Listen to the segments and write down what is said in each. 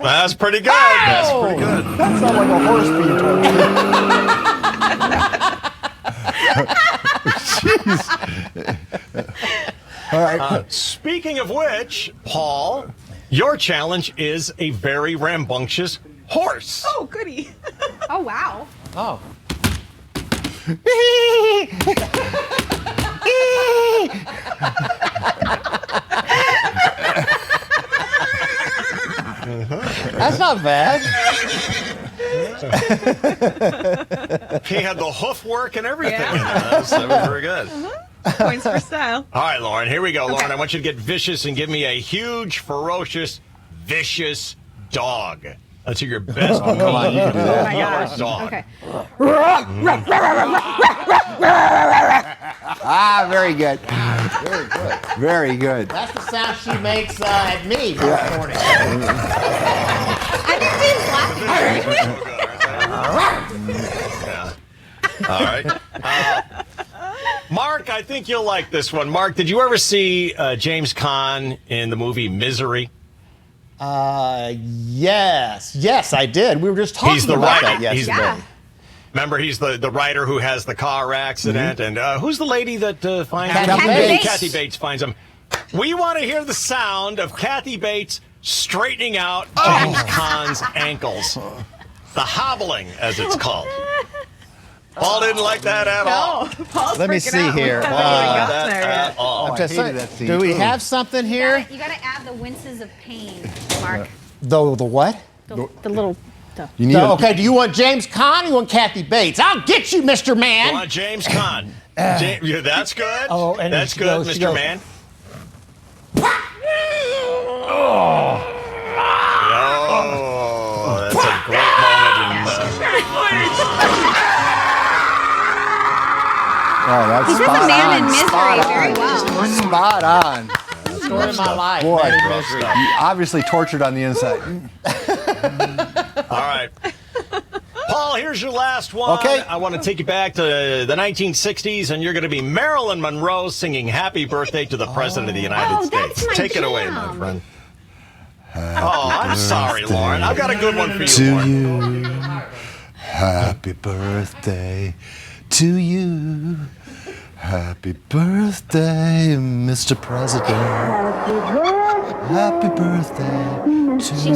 That's pretty good. That's pretty good. That sounds like a horse being tortured. Jeez. All right. Speaking of which, Paul, your challenge is a very rambunctious horse. Oh, goody. Oh, wow. Oh. That's not bad. He had the hoof work and everything. That was very good. Points for style. All right, Lauren, here we go. Lauren, I want you to get vicious and give me a huge, ferocious, vicious dog. Let's hear your best. Come on, you can do Oh, that. my gosh. Dog. Okay. Ah, very good. Very good. Very good. That's the sound she makes at me this morning. I think Dave's laughing. Yeah. All right. Mark, I think you'll like this one. Mark, did you ever see James Caan in the movie Misery? Yes, I did. We were just talking He's the about writer. that He's yesterday. Yeah. Remember, he's the writer who has the car accident. And who's the lady that finds him? Kathy Bates. Kathy Bates finds him. We want to hear the sound of Kathy Bates straightening out James Caan's ankles. The hobbling, as it's called. Paul didn't like that at all. No, Paul's Let me freaking see out. here. Haven't Not even like gotten that there at yet. all. I Just hated say- that scene. do we Ooh. have something here? You gotta add the winces of pain, Mark. The what? The little. You need a- Okay, do you want James Caan or you want Kathy Bates? I'll get you, Mr. Come Man. on, James Caan. Yeah, that's good. Oh, and that's she good, goes- she Mr. goes- Man. Oh, that's a great moment. Oh, that's He does spot a man on. in misery Spot very on. well. Spot on. Story of my life. Boy, Man in Misery. you obviously tortured on the inside. All right. Paul, here's your last one. Okay. I want to take you back to the 1960s, and you're going to be Marilyn Monroe singing Happy Birthday to the President of the United Oh, that's States. my Take it away, my jam. friend. Oh, I'm sorry, Lauren. I've got a good one for you, To Lauren. you, happy birthday to you. Happy birthday, Mr. President. Happy birthday to you.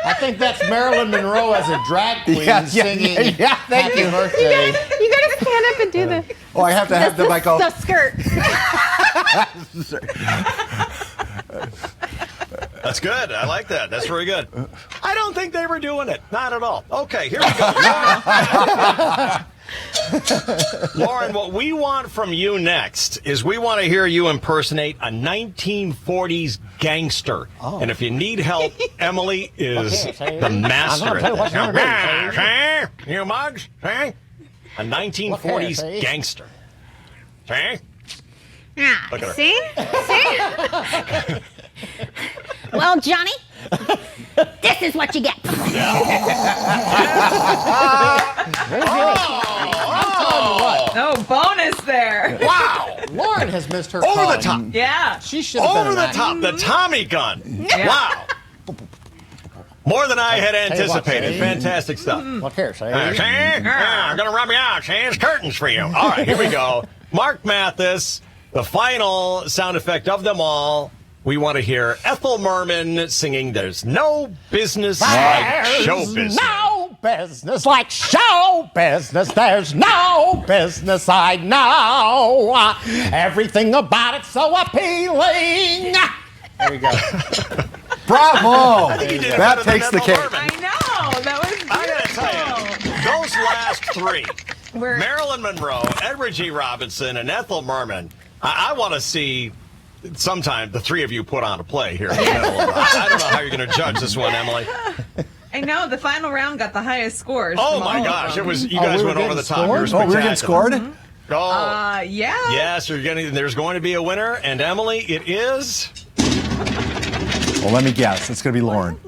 I think that's Marilyn Monroe as a drag queen singing thank Happy you. Birthday. You gotta stand up and do the Oh, I have to have the mic the off. skirt. That's good. I like that. That's very good. I don't think they were doing it. Not at all. Okay, here we go. Lauren, what we want from you next is we want to hear you impersonate a 1940s gangster. And if you need help, Emily is the master at this. You mugs? See? A 1940s see? gangster. See? Yeah. Look at her. See? Well, Johnny, this is what you get. No bonus there. Wow! Lauren has missed her Over the calling. top. Yeah. She should have been Over an the actor. top, the Tommy gun. Wow. More than I had Tell you what, anticipated. see? Fantastic stuff. Look here, see? See? Yeah, I'm going to rub you out. See? It's curtains for you. All right, here we go. Mark Mathis, the final sound effect of them all. We want to hear Ethel Merman singing There's No Business Like Show Business. No business like show business. There's no business I know. Everything about it so appealing. There you go. Bravo! You did it That better than takes the Ethel cake. Merman. I know. That was beautiful. I gotta tell you, those last three, We're- Marilyn Monroe, Edward G. Robinson, and Ethel Merman, I want to see sometime the three of you put on a play here. In the middle of it. I don't know how you're going to judge this one, Emily. I know. The final round got the highest scores. Oh from my all of gosh, them. it was you guys we were went over the getting top. You were scored? Oh, we were getting spectacular. scored? Oh, Yeah. yes, there's going to be a winner, and Emily, it is. Well, let me guess. It's going to be Lauren.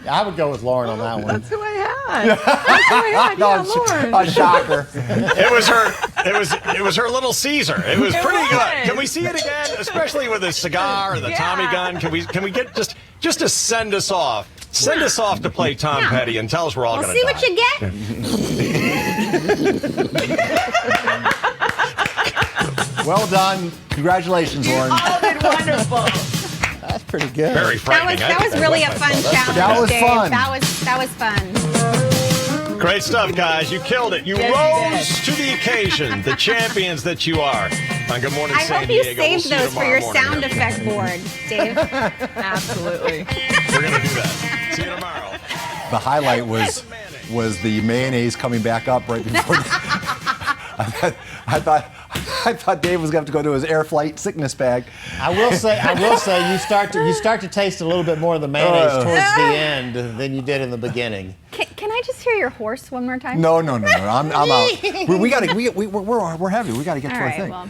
I would go with Lauren on that one. That's who I had. That's who I had. Yeah, Lauren. A shocker. It was her. It was her Little Caesar. It was pretty was. good. Can we see it again? Especially with the cigar or the Tommy gun. Can we get just to send us off? Send us off to play Tom Petty and tell us we're all We'll going to see die. what you get. Well done. Congratulations, Lauren. All did wonderful. That's pretty good. Very frightening. That was really a fun challenge. That was Dave. fun. That was fun. Great stuff, guys. You killed it. You Yes, rose to the occasion, the champions that you are. On Good Morning I San hope you Diego. We'll saved see you those for tomorrow your morning. sound effect board, Dave. Absolutely. We're going to do that. See you tomorrow. The highlight was the mayonnaise coming back up right before. I thought Dave was going to have to go to his air flight sickness bag. I will say, you start to taste a little bit more of the mayonnaise towards the end than you did in the beginning. Can I just hear your horse one more time? No. I'm out. We're heavy. We got to get All to our right, thing. well.